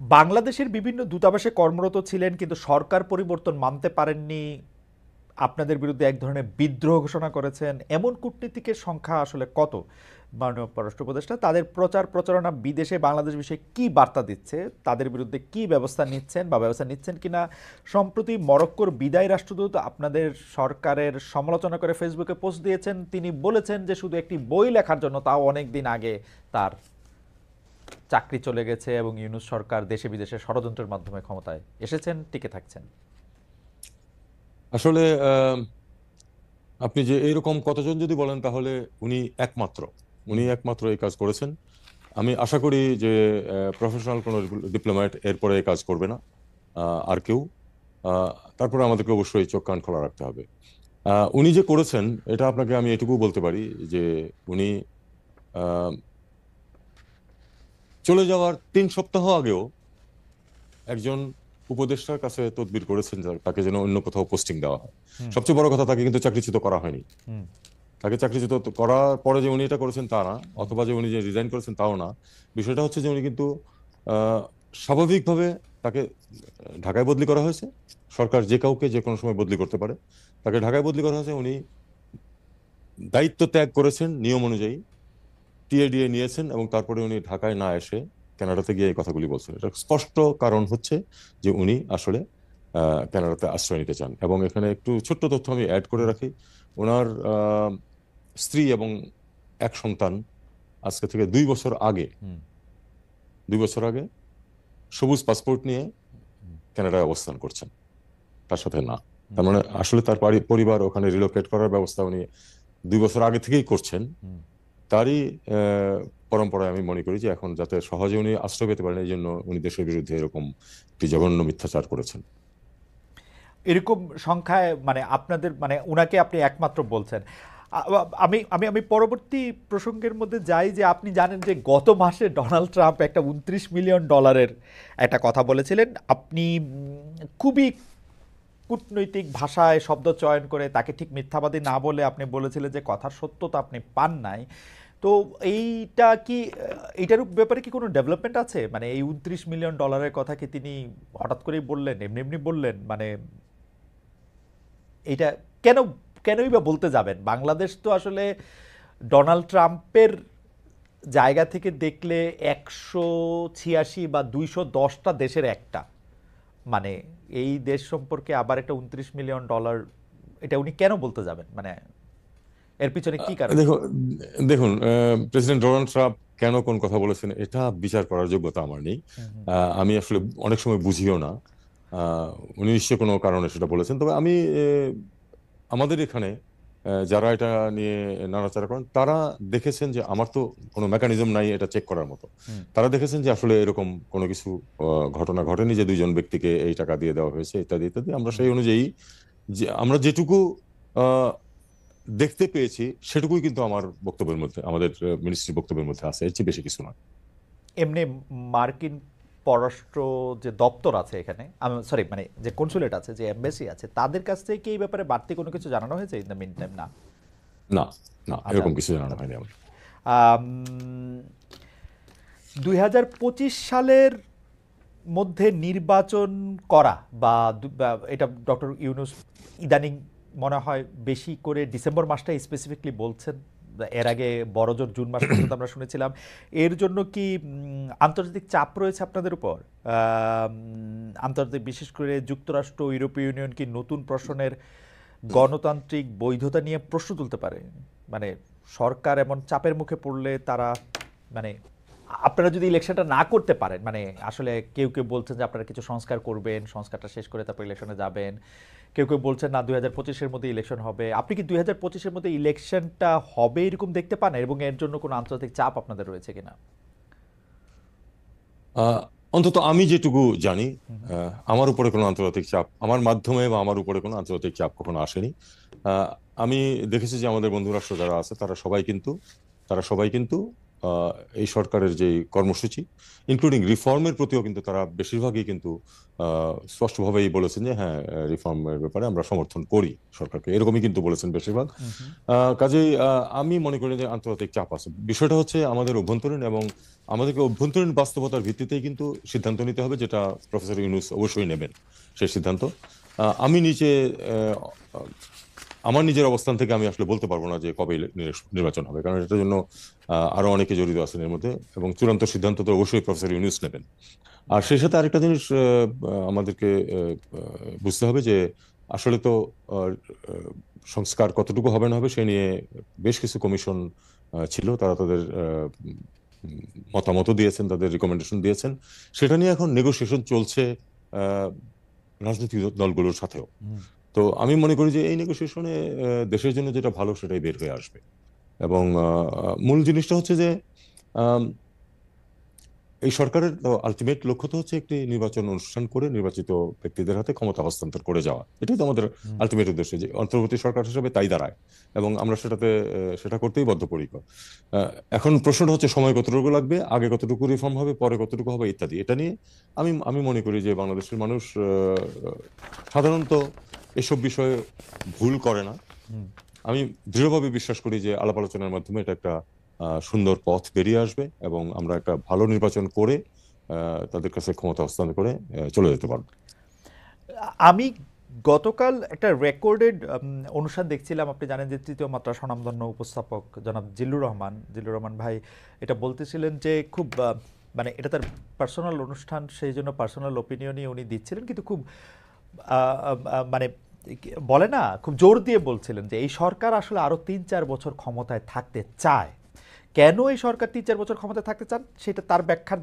বাংলাদেশের বিভিন্ন দূতাবাসে কর্মরত ছিলেন কিন্তু সরকার পরিবর্তন মানতে পারেননি, আপনাদের বিরুদ্ধে এক ধরনের বিদ্রোহ ঘোষণা করেছেন, এমন কূটনীতিকের সংখ্যা আসলে কত? মাননীয় পররাষ্ট্র উপদেষ্টা তাদের প্রচার প্রচারণা বিদেশে বাংলাদেশ বিষয়ে কি বার্তা দিচ্ছে, তাদের বিরুদ্ধে কি ব্যবস্থা নিচ্ছেন বা ব্যবস্থা নিচ্ছেন কিনা? সম্প্রতি মরক্কোর বিদায়ী রাষ্ট্রদূত আপনাদের সরকারের সমালোচনা করে ফেসবুকে পোস্ট দিয়েছেন। তিনি বলেছেন যে শুধু একটি বই লেখার জন্য, তাও অনেক দিন আগে, তার চাকরি চলে গেছে এবং ইউনূস সরকার দেশে বিদেশে ষড়যন্ত্রের মাধ্যমে ক্ষমতায় এসেছেন, টিকে থাকছেন। আসলে আপনি যে এইরকম কতজন যদি বলেন তাহলে উনি একমাত্র উনি একমাত্র এই কাজ করেছেন। আমি আশা করি যে প্রফেশনাল কোনো ডিপ্লোম্যাট এরপরে এই কাজ করবে না, আর কেউ। তারপরে আমাদেরকে অবশ্যই চোখ কান খোলা রাখতে হবে। উনি যে করেছেন এটা আপনাকে আমি এটুকু বলতে পারি যে উনি আহ, চলে যাওয়ার 3 সপ্তাহ আগেও একজন উপদেষ্টার কাছে তদবির করেছেন যে তাকে যেন অন্য কোথাও পোস্টিং দেওয়া হয়। হুম। সবচেয়ে বড় কথা, তাকে কিন্তু চাকরিচ্যুত করা হয়নি। হুম। তাকে চাকরিচ্যুত করার পরে যে উনি এটা করেছেন তা না, অথবা যে উনি যে রিজাইন করেছেন তাও না। বিষয়টা হচ্ছে যে উনি কিন্তু আহ, স্বাভাবিকভাবে তাকে ঢাকায় বদলি করা হয়েছে। সরকার যে কাউকে যে কোনো সময় বদলি করতে পারে। তাকে ঢাকায় বদলি করা হয়েছে, উনি দায়িত্ব ত্যাগ করেছেন নিয়ম অনুযায়ী, টিএডিএ নিয়েছেন, এবং তারপরে উনি ঢাকায় না এসে কানাডাতে গিয়ে এই কথাগুলি বলছেন। এটা স্পষ্ট কারণ হচ্ছে যে উনি আসলে কানাডাতে আশ্রয় নিতে চান। এবং এখানে একটু ছোট্ট তথ্য আমি অ্যাড করে রাখি। ওনার স্ত্রী এবং এক সন্তান আজকে থেকে 2 বছর আগে, হুম। 2 বছর আগে সবুজ পাসপোর্ট নিয়ে কানাডায় অবস্থান করছেন, তার সাথে না। হুম। তার মানে আসলে তার পরিবার ওখানে রিলোকেট করার ব্যবস্থা উনি 2 বছর আগে থেকেই করছেন। হুম। তারই পরম্পরায় আমি মনে করি যে এখন যাতে সহজে উনি আশ্রয় পেতে পারেন, এই জন্য উনি দেশের বিরুদ্ধে এরকম একটি জঘন্য মিথ্যাচার করেছেন। এরকম সংখ্যায় মানে আপনাদের মানে উনাকে আপনি একমাত্র বলছেন। আমি আমি আমি পরবর্তী প্রসঙ্গের মধ্যে যাই, যে আপনি জানেন যে গত মাসে ডোনাল্ড ট্রাম্প একটা $29 মিলিয়ন একটা কথা বলেছিলেন। আপনি খুবই কূটনৈতিক ভাষায় শব্দ চয়ন করে তাকে ঠিক মিথ্যাবাদী না বলে আপনি বলেছিলেন যে কথার সত্যতা আপনি পান নাই। তো এইটা কি, এইটার ব্যাপারে কি কোনো ডেভেলপমেন্ট আছে? মানে এই $29 মিলিয়ন কথা কি তিনি হঠাৎ করেই বললেন, এমনি এমনি বললেন? মানে এইটা কেন, কেনই বা বলতে যাবেন? বাংলাদেশ তো আসলে ডোনাল্ড ট্রাম্পের জায়গা থেকে দেখলে 186 বা 210টা দেশের একটা, মানে এই দেশ সম্পর্কে আবার একটা $29 মিলিয়ন, এটা উনি কেন বলতে যাবেন? মানে এর পিছনে কি কারণ? দেখুন, দেখুন, প্রেসিডেন্ট ডোনাল্ড ট্রাম্প কেন কোন কথা বলেছেন এটা বিচার করার যোগ্যতা আমার নেই। হুম। হুম। আমি আসলে অনেক সময় বুঝিও না। আহ, উনি নিশ্চয়ই কোনো কারণে সেটা বলেছেন। তবে আমি আমাদের এখানে যারা এটা নিয়ে নাড়াচাড়া করেন তারা দেখেছেন যে আমার তো কোনো মেকানিজম নাই এটা চেক করার মতো। হুম। তারা দেখেছেন যে আসলে এরকম কোনো কিছু ঘটনা ঘটেনি যে 2 জন ব্যক্তিকে এই টাকা দিয়ে দেওয়া হয়েছে ইত্যাদি ইত্যাদি। আমরা হুম। সেই অনুযায়ী যে আমরা যেটুকু আহ, দেখতে পেয়েছি সেটুকুই কিন্তু আমার বক্তব্যের মধ্যে, আমাদের মিনিস্ট্রির বক্তব্যের মধ্যে আছে, এর চেয়ে বেশি কিছু না। এমনি মার্কিন পররাষ্ট্র যে দপ্তর আছে এখানে, আমি সরি মানে যে কনসুলেট আছে, যে এমবাসি আছে, তাদের কাছ থেকে কি এই ব্যাপারে বাড়তি কোনো কিছু জানানো হয়েছে ইন দ্য মিন টাইম? না। না, না, আচ্ছা। এরকম কিছু জানানো আচ্ছা। হয়নি আমার। আম, 2025 সালের মধ্যে নির্বাচন করা বা এটা ডক্টর ইউনূস ইদানিং মনে হয় বেশি করে ডিসেম্বর মাসটাই স্পেসিফিকলি বলছেন। এর আগে বড়জোর জুন মাস পর্যন্ত আমরা শুনেছিলাম। এর জন্য কি আন্তর্জাতিক চাপ রয়েছে আপনাদের উপর? আন্তর্জাতিক, বিশেষ করে যুক্তরাষ্ট্র, ইউরোপীয় ইউনিয়ন কি নতুন প্রশ্নের গণতান্ত্রিক বৈধতা নিয়ে প্রশ্ন তুলতে পারে? মানে সরকার এমন চাপের মুখে পড়লে তারা, মানে আপনারা যদি ইলেকশনটা না করতে পারেন, মানে আসলে কেউ কেউ বলছেন যে আপনারা কিছু সংস্কার করবেন, সংস্কারটা শেষ করে তারপর ইলেকশনে যাবেন। কেউ কেউ বলছেন না, 2025-এর মধ্যে ইলেকশন হবে। আপনি কি 2025-এর মধ্যে ইলেকশনটা হবে এরকম দেখতে পান, এবং এর জন্য কোনো আন্তর্জাতিক চাপ আপনাদের রয়েছে কিনা? আহ, অন্তত আমি যেটুকু জানি, আমার উপরে কোনো আন্তর্জাতিক চাপ, আমার মাধ্যমে বা আমার উপরে কোনো আন্তর্জাতিক চাপ কখনো আসেনি। আহ, আমি দেখেছি যে আমাদের বন্ধু রাষ্ট্র যারা আছে তারা সবাই কিন্তু এই সরকারের যে কর্মসূচি ইনক্লুডিং রিফর্মের প্রতিও কিন্তু তারা বেশিরভাগই কিন্তু স্পষ্টভাবেই বলেছেন যে হ্যাঁ, রিফর্মের ব্যাপারে আমরা সমর্থন করি সরকারকে, এরকমই কিন্তু বলেছেন বেশিরভাগ। হুম হুম। কাজেই আমি মনে করি যে আন্তর্জাতিক চাপ আছে, বিষয়টা হচ্ছে আমাদের অভ্যন্তরীণ, এবং আমাদেরকে অভ্যন্তরীণ বাস্তবতার ভিত্তিতেই কিন্তু সিদ্ধান্ত নিতে হবে, যেটা প্রফেসর ইউনূস অবশ্যই নেবেন সেই সিদ্ধান্ত। আমি নিচে আমার নিজের অবস্থান থেকে আমি আসলে বলতে পারবো না যে কবে নির্বাচন হবে, কারণ এটার জন্য আরো অনেকে জড়িত আছেন এর মধ্যে, এবং চূড়ান্ত সিদ্ধান্ত তো অবশ্যই প্রফেসর ইউনূস নেবেন। আর সেই সাথে আরেকটা জিনিস আমাদেরকে বুঝতে হবে যে আসলে তো আহ, আহ, সংস্কার কতটুকু হবে না হবে সে নিয়ে বেশ কিছু কমিশন ছিল, তারা তাদের মতামত দিয়েছেন, তাদের রিকমেন্ডেশন দিয়েছেন। সেটা নিয়ে এখন নেগোসিয়েশন চলছে আহ, রাজনৈতিক দলগুলোর সাথেও। হুম। তো আমি মনে করি যে এই নেগোসিয়েশনে দেশের জন্য যেটা ভালো সেটাই বের হয়ে আসবে। এবং মূল জিনিসটা হচ্ছে যে এই সরকারের আলটিমেট লক্ষ্য তো হচ্ছে একটি নির্বাচন অনুষ্ঠান করে নির্বাচিত ব্যক্তিদের হাতে ক্ষমতা হস্তান্তর করে যাওয়া, এটাই তো আমাদের হুম। আলটিমেট উদ্দেশ্য, যে অন্তর্বর্তী সরকার হিসেবে তাই দাঁড়ায়। এবং আমরা সেটা করতেই বদ্ধপরিকর। এখন প্রশ্নটা হচ্ছে সময় কতটুকু লাগবে, আগে কতটুকু রিফর্ম হবে, পরে কতটুকু হবে ইত্যাদি। এটা নিয়ে আমি আমি মনে করি যে বাংলাদেশের মানুষ সাধারণত এসব বিষয়ে ভুল করে না। হুম। আমি দৃঢ়ভাবে বিশ্বাস করি যে আলাপ আলোচনার মাধ্যমে এটা একটা সুন্দর পথ বেরিয়ে আসবে, এবং আমরা একটা ভালো নির্বাচন করে তাদের কাছে ক্ষমতা হস্তান্তর করে চলে যেতে পারবো। আমি গতকাল একটা রেকর্ডেড অনুষ্ঠান দেখছিলাম। আপনি জানেন যে তৃতীয় মাত্রা স্বনামধন্য উপস্থাপক জনাব জিল্লুর রহমান ভাই এটা বলতেছিলেন যে খুব মানে এটা তার পার্সোনাল অনুষ্ঠান, সেই জন্য পার্সোনাল ওপিনিয়নই উনি দিচ্ছিলেন, কিন্তু খুব মানে বলে না, খুব জোর দিয়ে বলছিলেন যে এই সরকার আসলে আরো ৩-৪ বছর ক্ষমতায় থাকতে চায়। কেন এই সরকার ৩-৪ বছর ক্ষমতায় থাকতে চান সেটা তার ব্যাখ্যার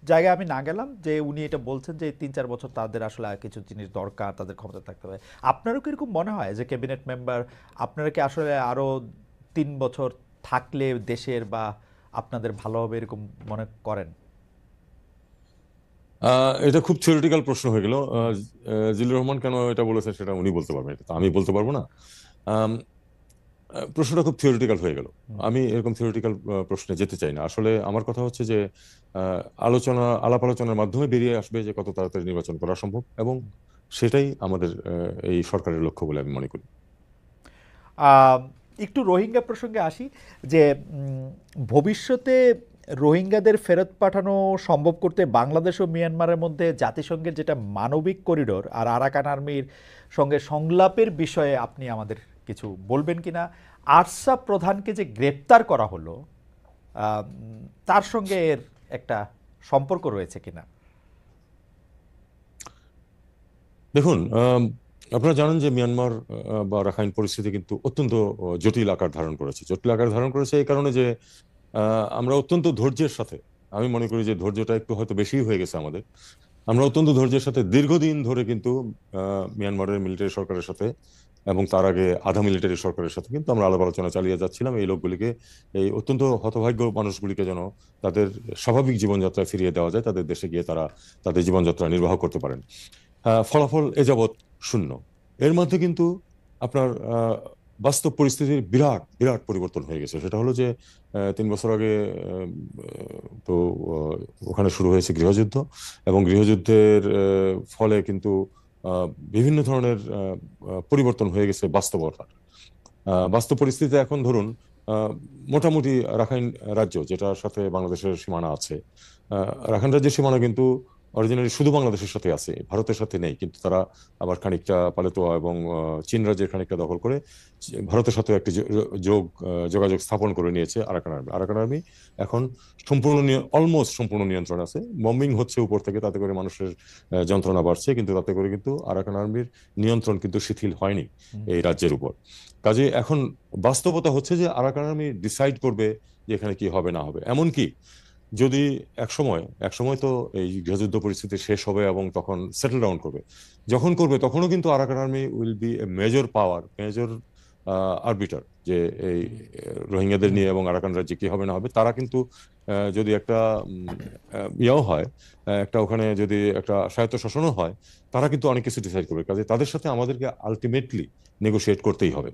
জায়গায় আমি না গেলাম, যে উনি এটা বলছেন যে ৩-৪ বছর তাদের আসলে আর কিছু জিনিস দরকার, তাদের ক্ষমতা থাকতে হবে। আপনারও কি এরকম মনে হয় যে ক্যাবিনেট মেম্বার আপনারা কি আসলে আরো ৩ বছর থাকলে দেশের বা আপনাদের ভালো হবে এরকম মনে করেন? এটা খুব থিওরিটিক্যাল প্রশ্ন হয়ে গেল। জিল্লুর রহমান কেন এটা বলেছেন সেটা উনি বলতে পারবেন, এটা তো আমি বলতে পারবো না। আম, প্রশ্নটা খুব থিওরিটিক্যাল হয়ে গেল। হুম। আমি এরকম থিওরিটিক্যাল প্রশ্নে যেতে চাই না। আসলে আমার কথা হচ্ছে যে আলাপ আলোচনার মাধ্যমে বেরিয়ে আসবে যে কত তাড়াতাড়ি নির্বাচন করা সম্ভব, এবং সেটাই আমাদের এই সরকারের লক্ষ্য বলে আমি মনে করি। আহ, একটু রোহিঙ্গা প্রসঙ্গে আসি, যে ভবিষ্যতে রোহিঙ্গাদের ফেরত পাঠানো সম্ভব করতে বাংলাদেশ ও মিয়ানমারের মধ্যে জাতিসংঘের যেটা মানবিক করিডোর আর আরাকান আর্মির সঙ্গে সংলাপের বিষয়ে আপনি আমাদের কিছু বলবেন কিনা? আরসাব প্রধানকে যে গ্রেপ্তার করা হলো, তার সঙ্গে এর একটা সম্পর্ক রয়েছে কিনা? দেখুন, আপনারা জানেন যে মিয়ানমার বা রাখাইন পরিস্থিতি কিন্তু অত্যন্ত জটিল আকার ধারণ করেছে। জটিল আকার ধারণ করেছে এই কারণে যে আমরা অত্যন্ত ধৈর্যের সাথে, আমি মনে করি যে ধৈর্যটা একটু হয়তো বেশি হয়ে গেছে আমাদের। আমরা অত্যন্ত ধৈর্যের সাথে দীর্ঘদিন ধরে কিন্তু মিয়ানমারের মিলিটারি সরকারের সাথে, এবং তার আগে আধা মিলিটারি সরকারের সাথে কিন্তু আমরা আলাপ আলোচনা চালিয়ে যাচ্ছিলাম এই লোকগুলিকে, এই অত্যন্ত হতভাগ্য মানুষগুলিকে যেন তাদের স্বাভাবিক জীবনযাত্রায় ফিরিয়ে দেওয়া যায়, তাদের দেশে গিয়ে তারা তাদের জীবনযাত্রা নির্বাহ করতে পারেন। ফলাফল এ যাবৎ শূন্য। এর মধ্যে কিন্তু আপনার বাস্তব পরিস্থিতির বিরাট বিরাট পরিবর্তন হয়ে গেছে। সেটা হলো যে 3 বছর আগে তো ওখানে শুরু হয়েছে গৃহযুদ্ধ, এবং গৃহযুদ্ধের ফলে কিন্তু বিভিন্ন ধরনের পরিবর্তন হয়ে গেছে বাস্তবতা। বাস্তব পরিস্থিতিতে এখন ধরুন মোটামুটি রাখাইন রাজ্য, যেটার সাথে বাংলাদেশের সীমানা আছে, রাখাইন রাজ্যের সীমানা কিন্তু অরিজিনালি শুধু বাংলাদেশের সাথে আছে, ভারতের সাথে নেই। কিন্তু তারা আবার খানিকটা পালেতোয়া এবং চীন রাজ্যের খানিকটা দখল করে ভারতের সাথে একটি যোগাযোগ স্থাপন করে নিয়েছে আরাকান আর্মি। আরাকান আর্মি এখন অলমোস্ট সম্পূর্ণ নিয়ন্ত্রণ আছে। বম্বিং হচ্ছে উপর থেকে, তাতে করে মানুষের যন্ত্রণা বাড়ছে, কিন্তু তাতে করে কিন্তু আরাকান আর্মির নিয়ন্ত্রণ কিন্তু শিথিল হয়নি এই রাজ্যের উপর। কাজে এখন বাস্তবতা হচ্ছে যে আরাকান আর্মি ডিসাইড করবে যে এখানে কি হবে না হবে। এমনকি যদি এক সময় তো এই গৃহযুদ্ধ পরিস্থিতি শেষ হবে এবং তখন সেটেল ডাউন করবে, যখন করবে তখনও কিন্তু Arakan army will B a major power, major arbiter, যে এই রোহিঙ্গাদের নিয়ে এবং আরাকান রাজ্যে কি হবে না হবে। তারা কিন্তু যদি একটা ইয়েও হয়, একটা ওখানে যদি একটা স্বায়ত্তশাসনও হয়, তারা কিন্তু অনেক কিছু ডিসাইড করবে। কাজে তাদের সাথে আমাদেরকে আলটিমেটলি নেগোশিয়েট করতেই হবে।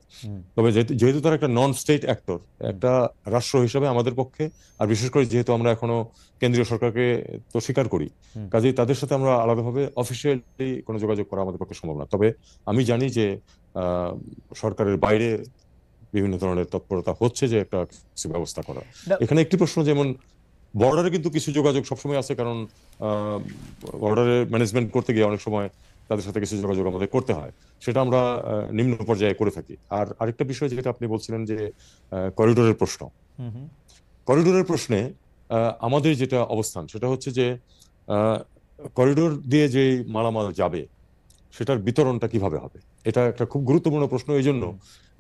তবে যেহেতু যেহেতু তারা একটা নন স্টেট অ্যাক্টর, একটা রাষ্ট্র হিসেবে আমাদের পক্ষে, আর বিশেষ করে যেহেতু আমরা এখনো কেন্দ্রীয় সরকারকে তো স্বীকার করি, কাজেই তাদের সাথে আমরা আলাদাভাবে অফিসিয়ালি কোনো যোগাযোগ করা আমাদের পক্ষে সম্ভব না। তবে আমি জানি যে আহ, সরকারের বাইরে বিভিন্ন ধরনের তৎপরতা হচ্ছে যে একটা কিছু ব্যবস্থা করা। না, এখানে একটি প্রশ্ন, যেমন বর্ডারে কিন্তু কিছু যোগাযোগ সবসময় আছে, কারণ বর্ডারে ম্যানেজমেন্ট করতে গিয়ে অনেক সময় তাদের সাথে কিছু যোগাযোগ আমাদের করতে হয়, সেটা আমরা নিম্ন পর্যায়ে করে থাকি। আর আরেকটা বিষয় যেটা আপনি বলছিলেন যে করিডোরের প্রশ্ন, করিডোরের প্রশ্নে আমাদের যেটা অবস্থান সেটা হচ্ছে যে করিডোর দিয়ে যে মালামাল যাবে সেটার বিতরণটা কিভাবে হবে, এটা একটা খুব গুরুত্বপূর্ণ প্রশ্ন। এই জন্য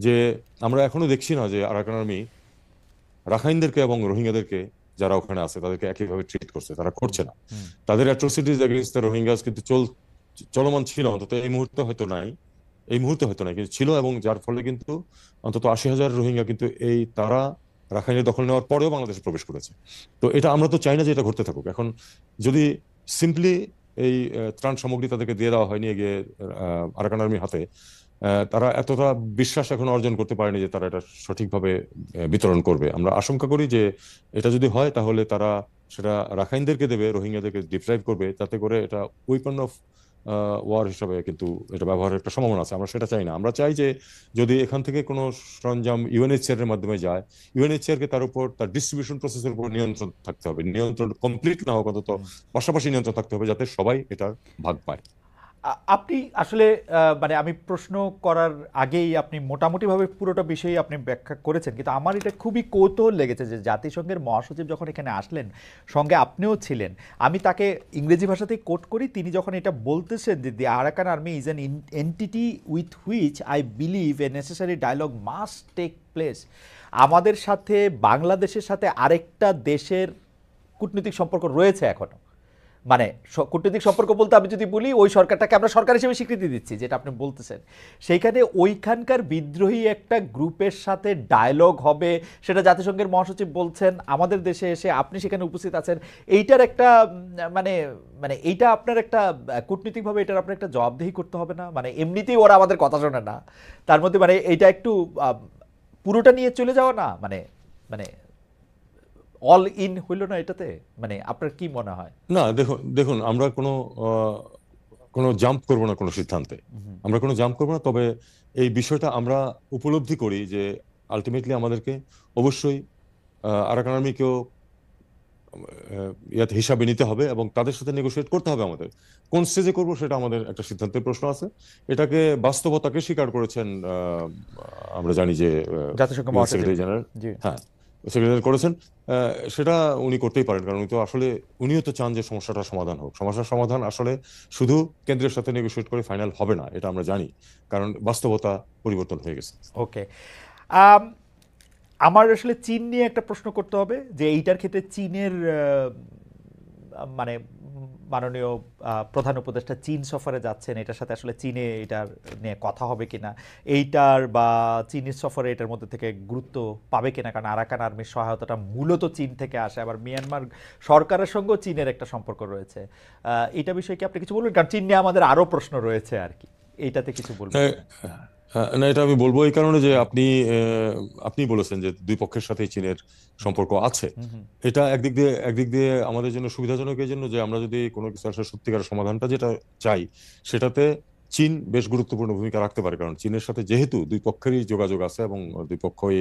যে আমরা এখনো দেখছি না যে আরাকান আর্মি রাখাইনদেরকে এবং রোহিঙ্গাদেরকে যারা ওখানে আছে তাদেরকে একইভাবে ট্রিট করছে, তারা করছে না। তাদের অ্যাট্রোসিটিজ এগেইনস্ট দ্য রোহিঙ্গাস কিন্তু চলমান ছিল, অন্তত এই মুহূর্তে হয়তো নাই, এই মুহূর্তে হয়তো নাই, কিন্তু ছিল। এবং যার ফলে কিন্তু অন্তত 80,000 রোহিঙ্গা কিন্তু এই তারা রাখাইনের দখল নেওয়ার পরেও বাংলাদেশে প্রবেশ করেছে। তো এটা আমরা তো চাই না যে এটা ঘটতে থাকুক। এখন যদি সিম্পলি এই ত্রাণ সামগ্রী তাদেরকে দিয়ে দেওয়া হয়নি গিয়ে আরাকান আর্মির হাতে, তারা এতটা বিশ্বাস এখন অর্জন করতে পারেনি যে তারা এটা সঠিকভাবে বিতরণ করবে। আমরা আশঙ্কা করি যে এটা যদি হয় তাহলে তারা সেটা রাখাইনদেরকে দেবে, রোহিঙ্গাদেরকে ডিপ্রাইভ করবে, যাতে করে এটা উইপন অফ ওয়ার হিসাবে কিন্তু এটা ব্যবহারের একটা সম্ভাবনা আছে। আমরা সেটা চাই না। আমরা চাই যে যদি এখান থেকে কোনো সরঞ্জাম ইউএনএইচসিআর এর মাধ্যমে যায়, ইউএনএইচসিআর কে তার উপর তার ডিস্ট্রিবিউশন প্রসেসের উপর নিয়ন্ত্রণ থাকতে হবে। নিয়ন্ত্রণ কমপ্লিট না হোক, অন্তত পাশাপাশি নিয়ন্ত্রণ থাকতে হবে, যাতে সবাই এটার ভাগ পায়। আপনি আসলে মানে আমি প্রশ্ন করার আগেই আপনি মোটামুটিভাবে পুরোটা বিষয়ই আপনি ব্যাখ্যা করেছেন, কিন্তু আমার এটা খুবই কৌতূহল লেগেছে যে জাতিসংঘের মহাসচিব যখন এখানে আসলেন, সঙ্গে আপনিও ছিলেন, আমি তাকে ইংরেজি ভাষাতেই কোট করি, তিনি যখন এটা বলতেছেন যে the Arakan Army is an entity with which I believe a necessary dialogue must take place. আমাদের সাথে বাংলাদেশের সাথে আরেকটা দেশের কূটনৈতিক সম্পর্ক রয়েছে এখনো, মানে কূটনৈতিক সম্পর্ক বলতে আমি যদি বলি ওই সরকারটাকে আমরা সরকার হিসেবে স্বীকৃতি দিচ্ছি, যেটা আপনি বলতেছেন, সেইখানে ওইখানকার বিদ্রোহী একটা গ্রুপের সাথে ডায়লগ হবে, সেটা জাতিসংঘের মহাসচিব বলছেন, আমাদের দেশে এসে আপনি সেখানে উপস্থিত আছেন। এইটার একটা মানে মানে এইটা আপনার একটা কূটনৈতিকভাবে এটার আপনার একটা জবাবদিহি করতে হবে না? মানে এমনিতেই ওরা আমাদের কথা শোনে না, তার মধ্যে মানে এইটা একটু পুরোটা নিয়ে চলে যাওয়া না, মানে মানে অল ইন হইল না এটাতে? মানে আপনার কি মনে হয়? না, দেখুন দেখুন আমরা কোনো জাম্প করব না কোনো সিদ্ধান্তে, আমরা কোনো জাম্প করব না। তবে এই বিষয়টা আমরা উপলব্ধি করি যে আলটিমেটলি আমাদেরকে অবশ্যই আরাকান আর্মিকেও ইয়াতে হিসাবে নিতে হবে এবং তাদের সাথে নেগোশিয়েট করতে হবে। আমাদের কোন স্টেজে করব সেটা আমাদের একটা সিদ্ধান্তের প্রশ্ন আছে। এটাকে বাস্তবতাকে স্বীকার করেছেন, আমরা জানি যে জাতিসংঘ ইউএন মহাসচিব। সেক্রেটারি জেনারেল, জি। হ্যাঁ, সেক্রেটারি করেছেন। সেটা উনি করতেই পারেন, কারণ উনি তো আসলে উনিও তো চান যে সমস্যাটা সমাধান হোক। সমস্যার সমাধান আসলে শুধু কেন্দ্রের সাথে নেগোশিয়েট করে ফাইনাল হবে না, এটা আমরা জানি, কারণ বাস্তবতা পরিবর্তন হয়ে গেছে। ওকে। আমার আসলে চীন নিয়ে একটা প্রশ্ন করতে হবে, যে এইটার ক্ষেত্রে চীনের মানে মাননীয় প্রধান উপদেষ্টা চীন সফরে যাচ্ছেন, এটার সাথে আসলে চীনে এটার নিয়ে কথা হবে কিনা, এইটার বা চীনের সফরে এটার মধ্যে থেকে গুরুত্ব পাবে কিনা, কারণ আরাকান আর্মির সহায়তাটা মূলত চীন থেকে আসে, আবার মিয়ানমার সরকারের সঙ্গেও চীনের একটা সম্পর্ক রয়েছে। এটা বিষয়ে কি আপনি কিছু বলবেন? কারণ চীন নিয়ে আমাদের আরও প্রশ্ন রয়েছে আর কি, এইটাতে কিছু বলবেন হ্যাঁ, কিনা? না, এটা আমি বলবো এই কারণে যে আপনি বলেছেন যে দুই পক্ষের সাথে চীনের সম্পর্ক আছে। এটা একদিক দিয়ে আমাদের জন্য সুবিধাজনক, এই জন্য যে আমরা যদি কোনো কিছু আসলে সত্যিকারের সমাধানটা যেটা চাই, সেটাতে চীন বেশ গুরুত্বপূর্ণ ভূমিকা রাখতে পারে। কারণ চীনের সাথে যেহেতু দুই পক্ষেরই যোগাযোগ আছে এবং দুই পক্ষই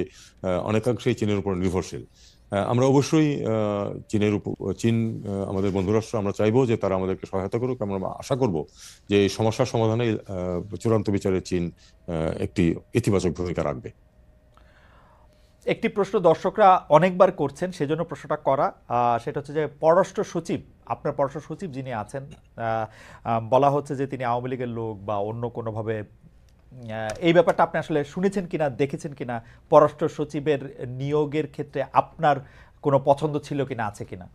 অনেকাংশেই চীনের উপর নির্ভরশীল, আমরা অবশ্যই চীন আমাদের বন্ধু রাষ্ট্র, আমরা চাইবো যে তারা আমাদেরকে সহায়তা করুক। আমরা আশা করব যে এই সমস্যার সমাধানে চূড়ান্ত বিচারে চীন একটি ইতিবাচক ভূমিকা রাখবে। একটি প্রশ্ন দর্শকরা অনেকবার করছেন, সেজন্য প্রশ্নটা করা, সেটা হচ্ছে যে পররাষ্ট্র সচিব, আপনার পররাষ্ট্র সচিব যিনি আছেন, বলা হচ্ছে যে তিনি আওয়ামী লীগের লোক বা অন্য কোনোভাবে, এই ব্যাপারটা আপনি আসলে শুনেছেন কিনা, দেখেছেন কিনা? পররাষ্ট্র সচিবের নিয়োগের ক্ষেত্রে আপনার কোনো পছন্দ ছিল কিনা, আছে কিনা?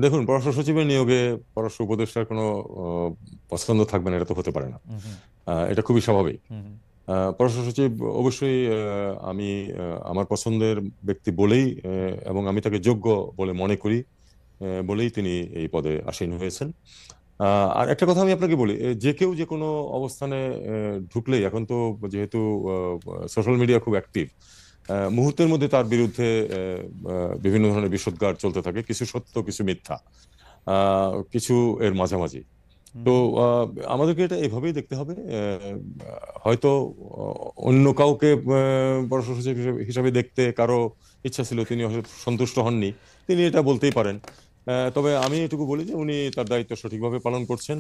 দেখুন, পররাষ্ট্র সচিবের নিয়োগে পররাষ্ট্র উপদেষ্টার কোনো পছন্দ থাকবে না, এটা তো হতে পারে না। এটা খুবই স্বাভাবিক। পররাষ্ট্র সচিব অবশ্যই আমি আমার পছন্দের ব্যক্তি বলেই এবং আমি তাকে যোগ্য বলে মনে করি বলেই তিনি এই পদে আসীন হয়েছেন। আর একটা কথা আমি আপনাকে বলি, যে কেউ যে কোনো অবস্থানে ঢুকলেই এখন তো যেহেতু সোশ্যাল মিডিয়া খুব অ্যাক্টিভ, মুহূর্তের মধ্যে তার বিরুদ্ধে বিভিন্ন ধরনের বিষোদ্গার চলতে থাকে, কিছু সত্য কিছু মিথ্যা, কিছু এর মাঝামাঝি। তো আহ, আমাদেরকে এটা এভাবেই দেখতে হবে। হয়তো অন্য কাউকে পররাষ্ট্র সচিব হিসাবে দেখতে কারো ইচ্ছা ছিল, তিনি হয়তো সন্তুষ্ট হননি, তিনি এটা বলতেই পারেন। তবে আমি এটুকু বলি যে উনি তার দায়িত্ব সঠিকভাবে পালন করছেন,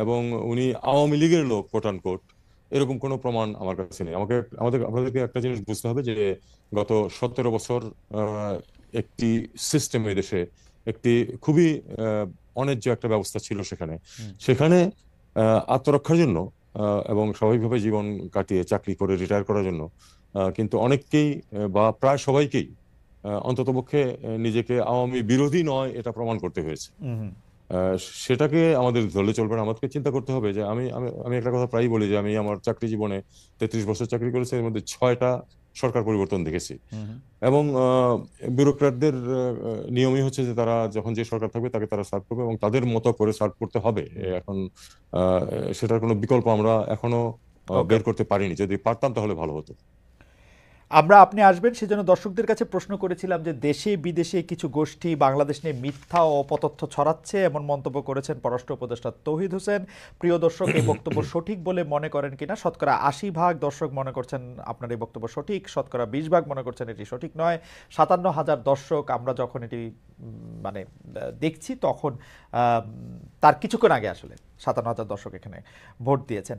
এবং উনি আওয়ামী লীগের লোক কোট আন কোট এরকম কোনো প্রমাণ আমার কাছে নেই। আপনাদেরকে একটা জিনিস বুঝতে হবে যে গত 17 বছর আহ, একটি সিস্টেমে দেশে একটি খুবই অন্যায্য একটা ব্যবস্থা ছিল সেখানে। হুম। সেখানে আত্মরক্ষার জন্য এবং স্বাভাবিকভাবে জীবন কাটিয়ে চাকরি করে রিটায়ার করার জন্য কিন্তু অনেককেই বা প্রায় সবাইকেই অন্ততপক্ষে নিজেকে আওয়ামী বিরোধী নয় এটা প্রমাণ করতে হয়েছে। হুম। আহ, সেটাকে আমাদের ধরলে চলবে না, আমাদেরকে চিন্তা করতে হবে যে আমি আমি আমি একটা কথা প্রায়ই বলি যে আমি আমার চাকরি জীবনে 33 বছর চাকরি করেছি, এর মধ্যে 6টা সরকার পরিবর্তন দেখেছি। হুম। হুম। এবং ব্যুরোক্র্যাটদের নিয়মই হচ্ছে যে তারা যখন যে সরকার থাকবে তাকে তারা সার্ভ করবে এবং তাদের মতো করে সার্ভ করতে হবে। এখন আহ, সেটার কোনো বিকল্প আমরা এখনো ওকে। বের করতে পারিনি, যদি পারতাম তাহলে ভালো হতো। আপনি আসবেন সেজন্য দর্শকদের কাছে প্রশ্ন করেছিলাম যে দেশে বিদেশে কিছু গোষ্ঠী বাংলাদেশ নিয়ে মিথ্যা ও অপতথ্য ছড়াচ্ছে এমন মন্তব্য করেছেন পররাষ্ট্র উপদেষ্টা তৌহিদ হোসেন। প্রিয় দর্শক, এই বক্তব্য সঠিক বলে মনে করেন কিনা? শতকরা 80 ভাগ দর্শক মনে করছেন আপনার এই বক্তব্য সঠিক, শতকরা 20 ভাগ মনে করছেন এটি সঠিক নয়। 57,000 দর্শক আমরা যখন এটি মানে দেখছি তখন তার কিছুক্ষণ আগে আসলে 57,000 দর্শক এখানে ভোট দিয়েছেন।